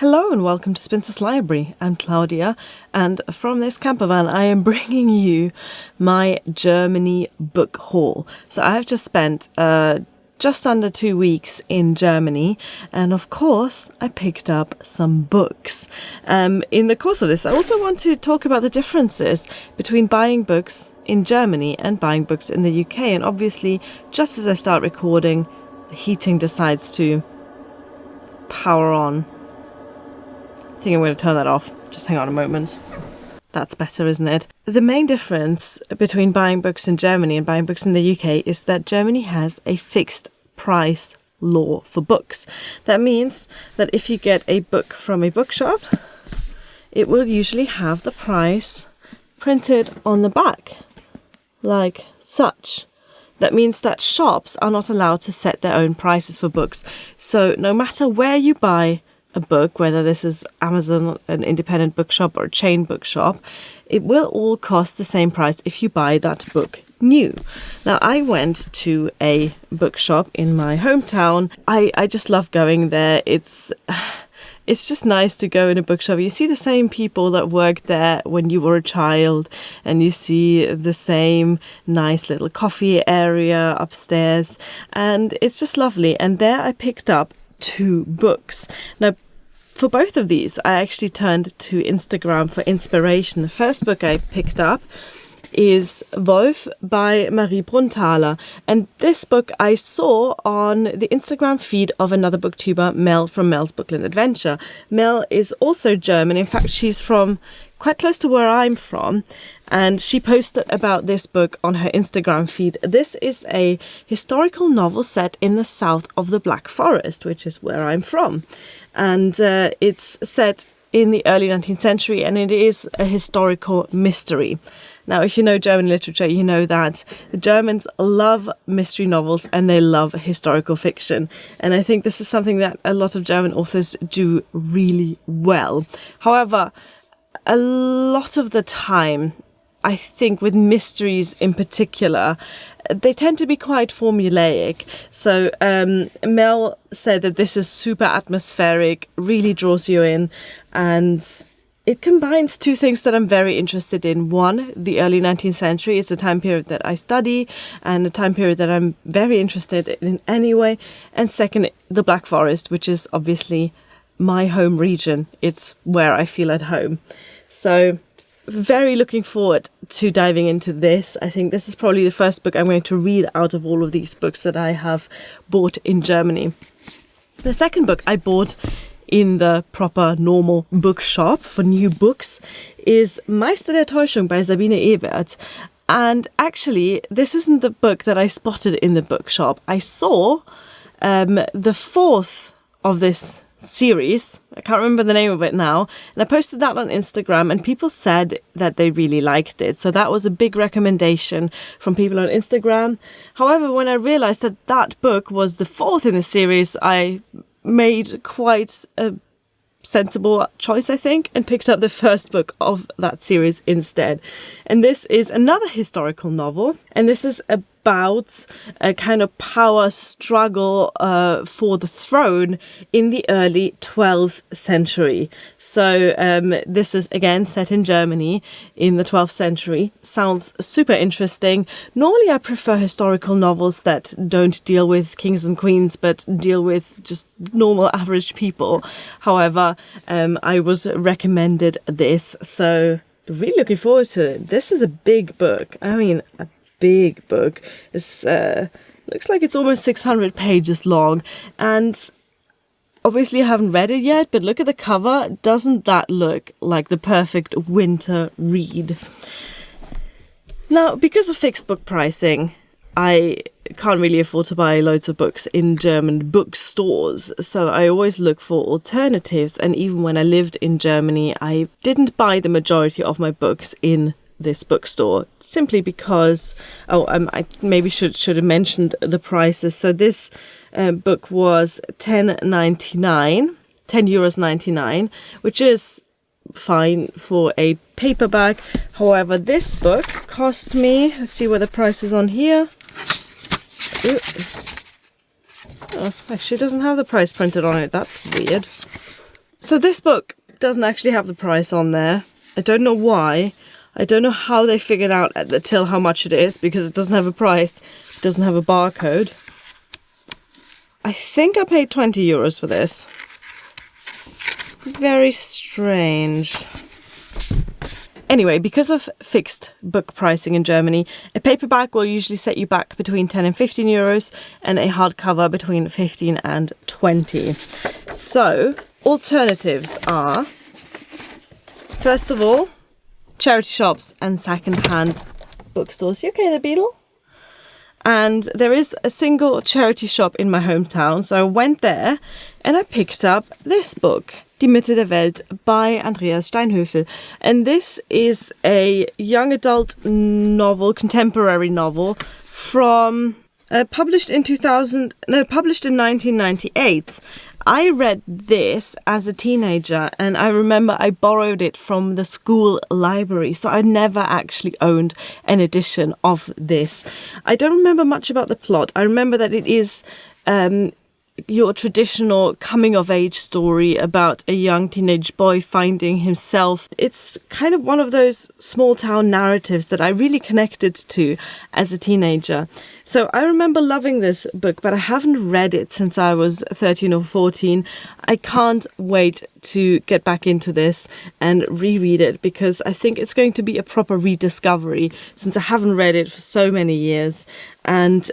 Hello and welcome to Spinster's Library. I'm Claudia, and from this camper van I am bringing you my Germany book haul. So I have just spent just under 2 weeks in Germany, and of course I picked up some books. In the course of this I also want to talk about the differences between buying books in Germany and buying books in the UK, and obviously just as I start recording the heating decides to power on. I think I'm going to turn that off. Just hang on a moment. That's better, isn't it? The main difference between buying books in Germany and buying books in the UK is that Germany has a fixed price law for books. That means that if you get a book from a bookshop, it will usually have the price printed on the back, like such. That means that shops are not allowed to set their own prices for books. So no matter where you buy a book, whether this is Amazon, an independent bookshop or a chain bookshop, it will all cost the same price if you buy that book new. Now, I went to a bookshop in my hometown. I just love going there. It's just nice to go in a bookshop. You see the same people that worked there when you were a child, and you see the same nice little coffee area upstairs, and it's just lovely. And there I picked up 2 books. Now, for both of these, I actually turned to Instagram for inspiration. The first book I picked up is Welt by Marie Brunntaler, and this book I saw on the Instagram feed of another booktuber, Mel from Mel's Bookland Adventure. Mel is also German. In fact, she's from quite close to where I'm from, and she posted about this book on her Instagram feed. This is a historical novel set in the south of the Black Forest, which is where I'm from, and it's set in the early 19th century, and it is a historical mystery. Now, if you know German literature, you know that the Germans love mystery novels and they love historical fiction. And I think this is something that a lot of German authors do really well. However, a lot of the time, I think with mysteries in particular, they tend to be quite formulaic. So Mel said that this is super atmospheric, really draws you in, and it combines 2 things that I'm very interested in. One, the early 19th century is a time period that I study and a time period that I'm very interested in anyway. And second, the Black Forest, which is obviously my home region. It's where I feel at home. So very looking forward to diving into this. I think this is probably the first book I'm going to read out of all of these books that I have bought in Germany. The second book I bought in the proper normal bookshop for new books is Meister der Täuschung by Sabine Ebert. And actually, this isn't the book that I spotted in the bookshop. I saw the 4th of this series. I can't remember the name of it now. And I posted that on Instagram, and people said that they really liked it. So that was a big recommendation from people on Instagram. However, when I realized that that book was the 4th in the series, I made quite a sensible choice, I think, and picked up the first book of that series instead. And this is another historical novel, and this is about a kind of power struggle for the throne in the early 12th century. So this is again set in Germany in the 12th century. Sounds super interesting. Normally I prefer historical novels that don't deal with kings and queens, but deal with just normal average people. However, I was recommended this, so really looking forward to it. This is a big book. I mean, a big book. It's looks like it's almost 600 pages long, and obviously I haven't read it yet, but look at the cover. Doesn't that look like the perfect winter read? Now, because of fixed book pricing, I can't really afford to buy loads of books in German bookstores, so I always look for alternatives. And even when I lived in Germany, I didn't buy the majority of my books in this bookstore, simply because I maybe should have mentioned the prices. So this book was €10.99, which is fine for a paperback. However, this book cost me, let's see what the price is on here. Ooh. Oh, actually it doesn't have the price printed on it. That's weird. So this book doesn't actually have the price on there. I don't know why. I don't know how they figured out at the till how much it is, because it doesn't have a price. It doesn't have a barcode. I think I paid 20 euros for this. Very strange. Anyway, because of fixed book pricing in Germany, a paperback will usually set you back between 10 and 15 euros and a hardcover between 15 and 20. So, alternatives are, first of all, charity shops and second-hand bookstores. You okay there, Beetle? And there is a single charity shop in my hometown, so I went there and I picked up this book, Die Mitte der Welt by Andreas Steinhöfel. And this is a young adult novel, contemporary novel, from published in 1998. I read this as a teenager, and I remember I borrowed it from the school library, so I never actually owned an edition of this. I don't remember much about the plot. I remember that it is your traditional coming-of-age story about a young teenage boy finding himself. It's kind of one of those small-town narratives that I really connected to as a teenager. So I remember loving this book, but I haven't read it since I was 13 or 14. I can't wait to get back into this and reread it, because I think it's going to be a proper rediscovery since I haven't read it for so many years. And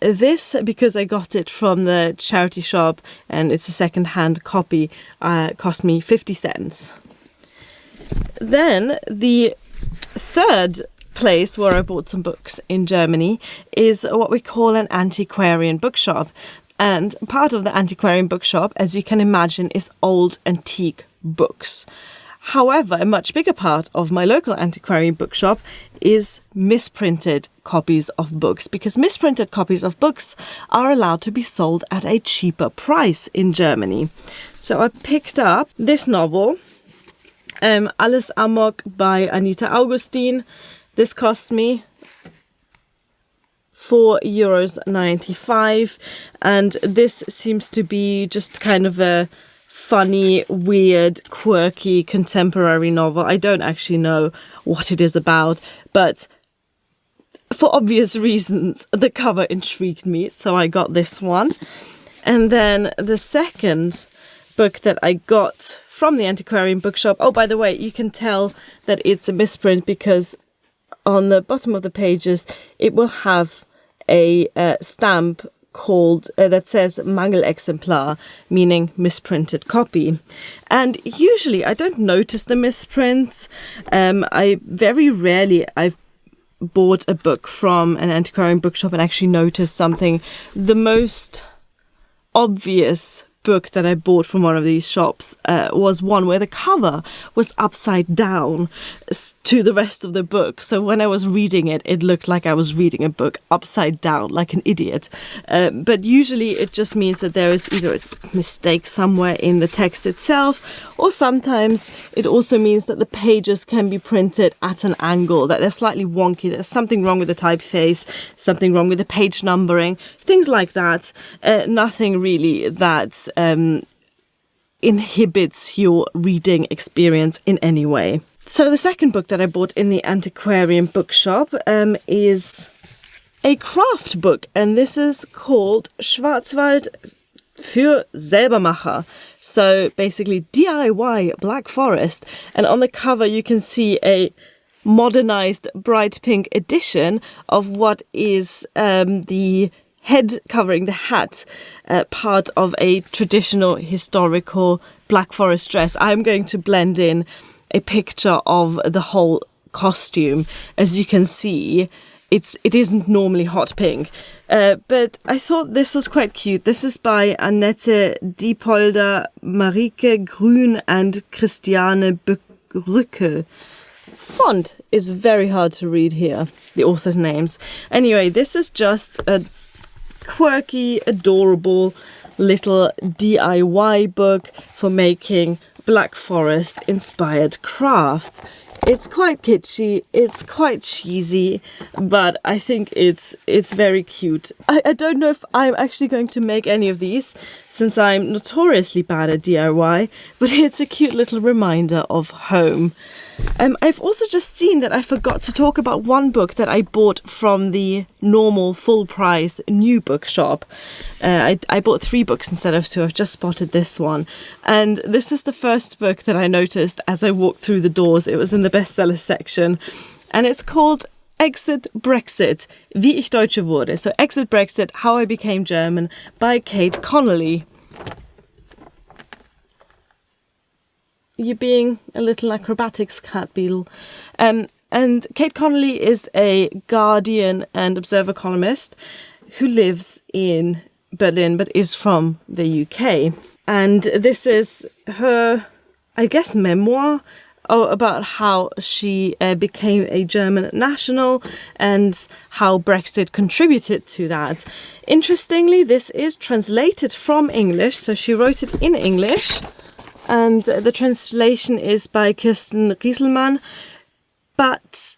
this, because I got it from the charity shop and it's a second-hand copy, cost me 50 cents. Then the third place where I bought some books in Germany is what we call an antiquarian bookshop. And part of the antiquarian bookshop, as you can imagine, is old antique books. However, a much bigger part of my local antiquarian bookshop is misprinted copies of books, because misprinted copies of books are allowed to be sold at a cheaper price in Germany. So I picked up this novel, Alles Amok by Anita Augustin. This cost me €4.95, and this seems to be just kind of a funny, weird, quirky, contemporary novel. I don't actually know what it is about, but for obvious reasons, the cover intrigued me, so I got this one. And then the second book that I got from the Antiquarian Bookshop, oh, by the way, you can tell that it's a misprint because on the bottom of the pages, it will have a stamp called that says Mangelexemplar, meaning misprinted copy. And usually I don't notice the misprints. I've bought a book from an antiquarian bookshop and actually noticed something. The most obvious book that I bought from one of these shops was one where the cover was upside down to the rest of the book. So when I was reading it, it looked like I was reading a book upside down, like an idiot. But usually it just means that there is either a mistake somewhere in the text itself, or sometimes it also means that the pages can be printed at an angle, that they're slightly wonky, there's something wrong with the typeface, something wrong with the page numbering, things like that. Nothing really that inhibits your reading experience in any way. So the second book that I bought in the Antiquarian Bookshop is a craft book, and this is called Schwarzwald für Selbermacher. So basically DIY Black Forest, and on the cover you can see a modernized bright pink edition of what is the head covering, the hat, part of a traditional historical Black Forest dress. I'm going to blend in a picture of the whole costume. As you can see, it isn't normally hot pink, but I thought this was quite cute. This is by Annette, Diepolder, Mareike, Grün and Christiane Rücke. Font is very hard to read here, the author's names. Anyway, this is just a quirky, adorable little DIY book for making Black Forest inspired craft. It's quite kitschy, it's quite cheesy, but I think it's very cute. I don't know if I'm actually going to make any of these, since I'm notoriously bad at DIY, but it's a cute little reminder of home. I've also just seen that I forgot to talk about one book that I bought from the normal full price new bookshop. I bought 3 books instead of 2. I've just spotted this one. And this is the first book that I noticed as I walked through the doors. It was in the bestseller section. And it's called Exit Brexit, Wie ich Deutsche wurde. So Exit Brexit, How I Became German by Kate Connolly. You're being a little acrobatics cat beetle. And Kate Connolly is a Guardian and Observer columnist who lives in Berlin but is from the UK. And this is her, I guess, memoir about how she became a German national and how Brexit contributed to that. Interestingly, this is translated from English, so she wrote it in English. And the translation is by Kirsten Rieselmann, but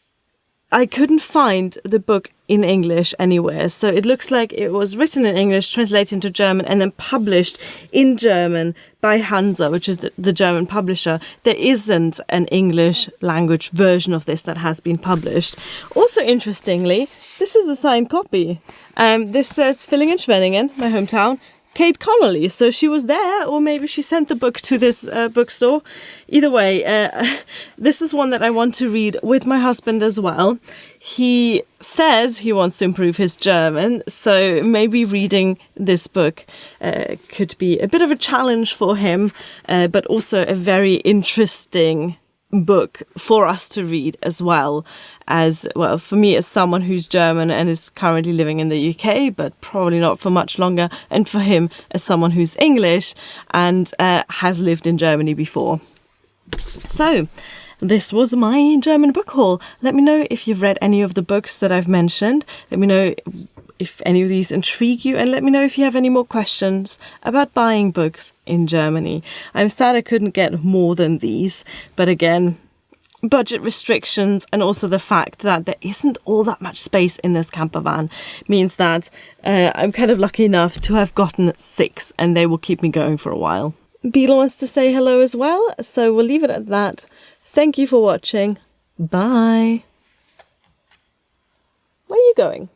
I couldn't find the book in English anywhere. So it looks like it was written in English, translated into German, and then published in German by Hansa, which is the German publisher. There isn't an English language version of this that has been published. Also, interestingly, this is a signed copy. This says Villingen-Schwenningen, my hometown, Kate Connolly, so she was there, or maybe she sent the book to this bookstore. Either way, this is one that I want to read with my husband as well. He says he wants to improve his German, so maybe reading this book could be a bit of a challenge for him, but also a very interesting book for us to read as well. As well, for me as someone who's German and is currently living in the UK, but probably not for much longer, and for him as someone who's English and has lived in Germany before. So this was my German book haul. Let me know if you've read any of the books that I've mentioned. Let me know if any of these intrigue you, and let me know if you have any more questions about buying books in Germany. I'm sad I couldn't get more than these, but again, budget restrictions and also the fact that there isn't all that much space in this camper van means that I'm kind of lucky enough to have gotten 6, and they will keep me going for a while. Beetle wants to say hello as well, so we'll leave it at that. Thank you for watching. Bye. Where are you going?